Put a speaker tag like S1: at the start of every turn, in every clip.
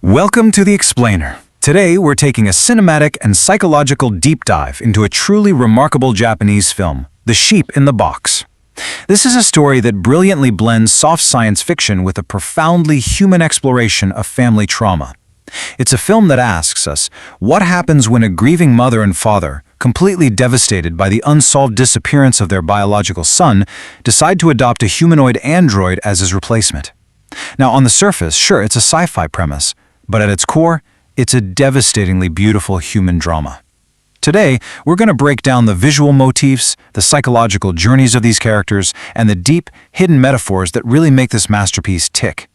S1: Welcome to The Explainer. Today we're taking a cinematic and psychological deep dive into a truly remarkable Japanese film, The Sheep in the Box. This is a story that brilliantly blends soft science fiction with a profoundly human exploration of family trauma. It's a film that asks us, what happens when a grieving mother and father, completely devastated by the unsolved disappearance of their biological son, decide to adopt a humanoid android as his replacement? Now, on the surface, sure, it's a sci-fi premise, but at its core, it's a devastatingly beautiful human drama. Today, we're going to break down the visual motifs, the psychological journeys of these characters, and the deep, hidden metaphors that really make this masterpiece tick.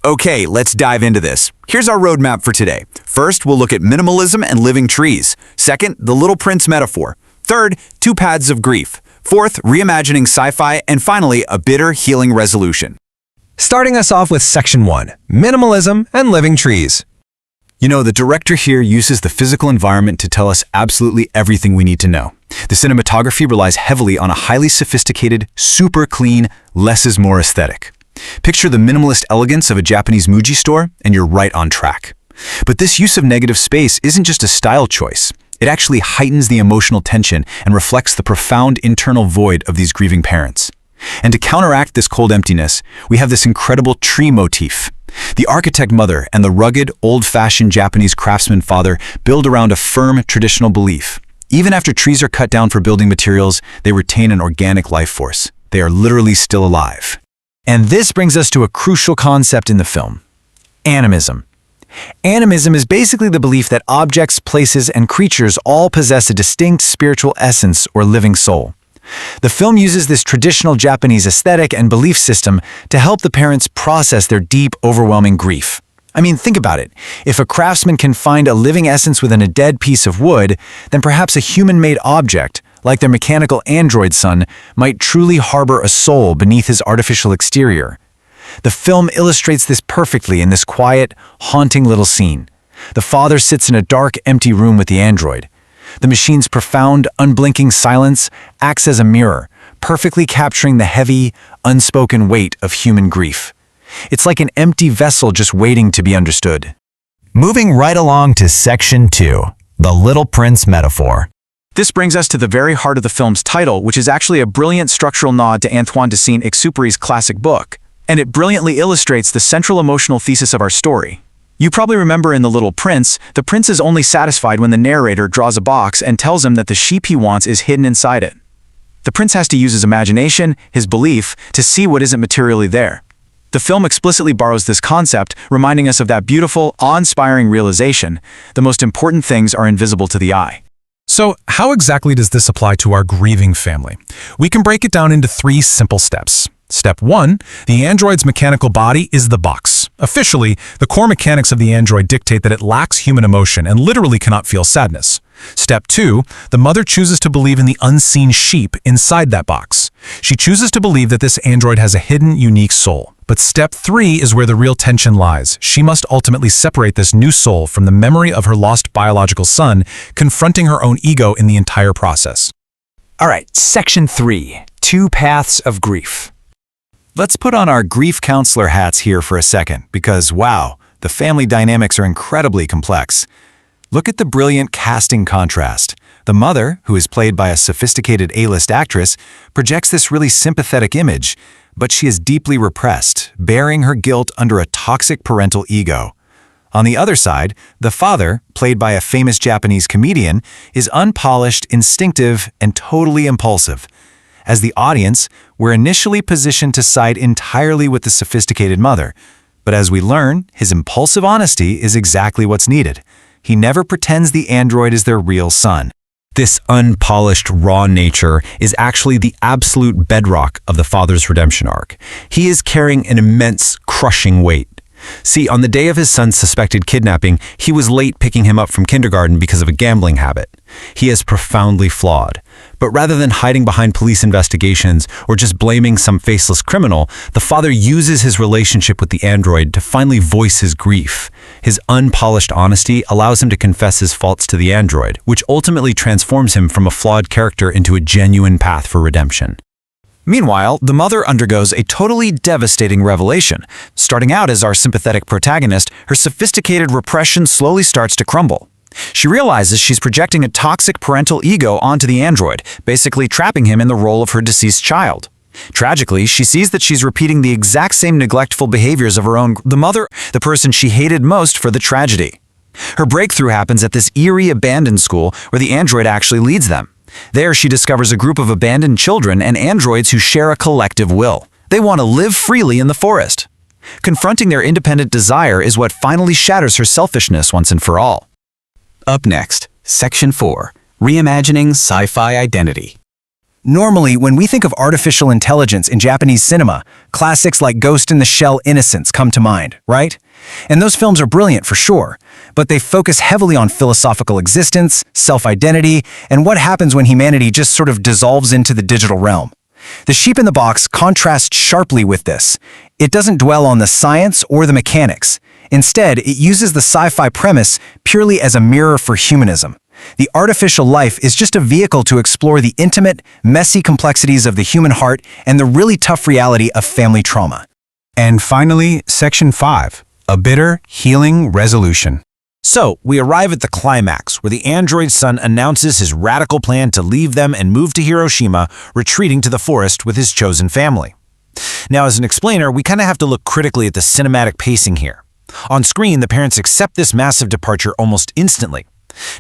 S2: Okay, let's dive into this. Here's our roadmap for today. First, we'll look at minimalism and living trees. Second, the Little Prince metaphor. Third, two paths of grief. Fourth, reimagining sci-fi. And finally, a bitter healing resolution.
S3: Starting us off with Section 1, Minimalism and Living Trees.
S2: You know, the director here uses the physical environment to tell us absolutely everything we need to know. The cinematography relies heavily on a highly sophisticated, super clean, less is more aesthetic. Picture the minimalist elegance of a Japanese Muji store, and you're right on track. But this use of negative space isn't just a style choice. It actually heightens the emotional tension and reflects the profound internal void of these grieving parents. And to counteract this cold emptiness, we have this incredible tree motif. The architect mother and the rugged, old-fashioned Japanese craftsman father build around a firm, traditional belief. Even after trees are cut down for building materials, they retain an organic life force. They are literally still alive.
S3: And this brings us to a crucial concept in the film: animism. Animism is basically the belief that objects, places, and creatures all possess a distinct spiritual essence or living soul. The film uses this traditional Japanese aesthetic and belief system to help the parents process their deep, overwhelming grief. I mean, think about it. If a craftsman can find a living essence within a dead piece of wood, then perhaps a human-made object, like their mechanical android son, might truly harbor a soul beneath his artificial exterior. The film illustrates this perfectly in this quiet, haunting little scene. The father sits in a dark, empty room with the android. The machine's profound, unblinking silence acts as a mirror, perfectly capturing the heavy, unspoken weight of human grief. It's like an empty vessel just waiting to be understood.
S4: Moving right along to Section 2, the Little Prince metaphor.
S1: This brings us to the very heart of the film's title, which is actually a brilliant structural nod to Antoine de Saint-Exupéry's classic book, and it brilliantly illustrates the central emotional thesis of our story. You probably remember in The Little Prince, the prince is only satisfied when the narrator draws a box and tells him that the sheep he wants is hidden inside it. The prince has to use his imagination, his belief, to see what isn't materially there. The film explicitly borrows this concept, reminding us of that beautiful, awe-inspiring realization: the most important things are invisible to the eye.
S5: So, how exactly does this apply to our grieving family? We can break it down into 3 simple steps. Step 1, the android's mechanical body is the box. Officially, the core mechanics of the android dictate that it lacks human emotion and literally cannot feel sadness. Step 2, the mother chooses to believe in the unseen sheep inside that box. She chooses to believe that this android has a hidden, unique soul. But step 3 is where the real tension lies. She must ultimately separate this new soul from the memory of her lost biological son, confronting her own ego in the entire process.
S3: All right, Section 3, Two Paths of Grief.
S2: Let's put on our grief counselor hats here for a second, because wow, the family dynamics are incredibly complex. Look at the brilliant casting contrast. The mother, who is played by a sophisticated A-list actress, projects this really sympathetic image, but she is deeply repressed, bearing her guilt under a toxic parental ego. On the other side, the father, played by a famous Japanese comedian, is unpolished, instinctive, and totally impulsive. As the audience, we're initially positioned to side entirely with the sophisticated mother, but as we learn, his impulsive honesty is exactly what's needed. He never pretends the android is their real son.
S4: This unpolished, raw nature is actually the absolute bedrock of the father's redemption arc. He is carrying an immense, crushing weight. See, on the day of his son's suspected kidnapping, he was late picking him up from kindergarten because of a gambling habit. He is profoundly flawed. But rather than hiding behind police investigations or just blaming some faceless criminal, the father uses his relationship with the android to finally voice his grief. His unpolished honesty allows him to confess his faults to the android, which ultimately transforms him from a flawed character into a genuine path for redemption.
S3: Meanwhile, the mother undergoes a totally devastating revelation. Starting out as our sympathetic protagonist, her sophisticated repression slowly starts to crumble. She realizes she's projecting a toxic parental ego onto the android, basically trapping him in the role of her deceased child. Tragically, she sees that she's repeating the exact same neglectful behaviors of her own the mother, the person she hated most for the tragedy. Her breakthrough happens at this eerie abandoned school where the android actually leads them. There, she discovers a group of abandoned children and androids who share a collective will. They want to live freely in the forest. Confronting their independent desire is what finally shatters her selfishness once and for all.
S2: Up next, Section 4, Reimagining Sci-Fi Identity.
S1: Normally, when we think of artificial intelligence in Japanese cinema, classics like Ghost in the Shell Innocence come to mind, right? And those films are brilliant for sure, but they focus heavily on philosophical existence, self-identity, and what happens when humanity just sort of dissolves into the digital realm. The Sheep in the Box contrasts sharply with this. It doesn't dwell on the science or the mechanics. Instead, it uses the sci-fi premise purely as a mirror for humanism. The artificial life is just a vehicle to explore the intimate, messy complexities of the human heart and the really tough reality of family trauma.
S5: And finally, Section 5, a bitter, healing resolution.
S3: So, we arrive at the climax, where the android's son announces his radical plan to leave them and move to Hiroshima, retreating to the forest with his chosen family. Now, as an explainer, we kind of have to look critically at the cinematic pacing here. On screen, the parents accept this massive departure almost instantly.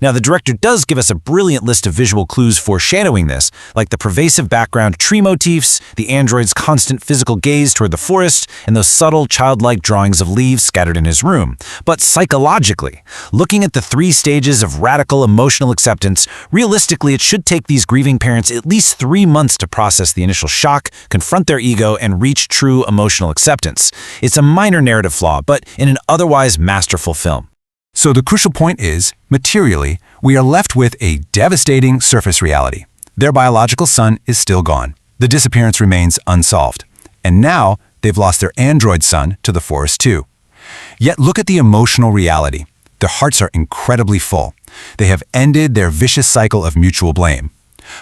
S3: Now, the director does give us a brilliant list of visual clues foreshadowing this, like the pervasive background tree motifs, the android's constant physical gaze toward the forest, and those subtle, childlike drawings of leaves scattered in his room. But psychologically, looking at the 3 stages of radical emotional acceptance, realistically it should take these grieving parents at least 3 months to process the initial shock, confront their ego, and reach true emotional acceptance. It's a minor narrative flaw, but in an otherwise masterful film.
S5: So the crucial point is, materially, we are left with a devastating surface reality. Their biological son is still gone. The disappearance remains unsolved. And now, they've lost their android son to the forest too. Yet look at the emotional reality. Their hearts are incredibly full. They have ended their vicious cycle of mutual blame.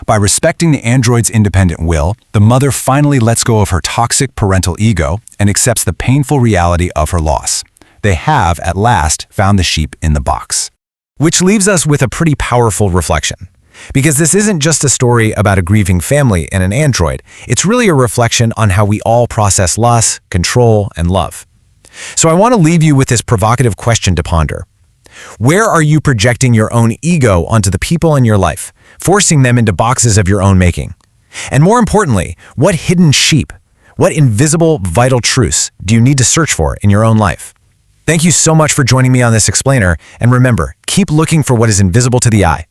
S5: By respecting the android's independent will, the mother finally lets go of her toxic parental ego and accepts the painful reality of her loss. They have, at last, found the sheep in the box.
S3: Which leaves us with a pretty powerful reflection. Because this isn't just a story about a grieving family and an android, it's really a reflection on how we all process loss, control, and love. So I want to leave you with this provocative question to ponder. Where are you projecting your own ego onto the people in your life, forcing them into boxes of your own making? And more importantly, what hidden sheep, what invisible, vital truths do you need to search for in your own life? Thank you so much for joining me on this explainer, and remember, keep looking for what is invisible to the eye.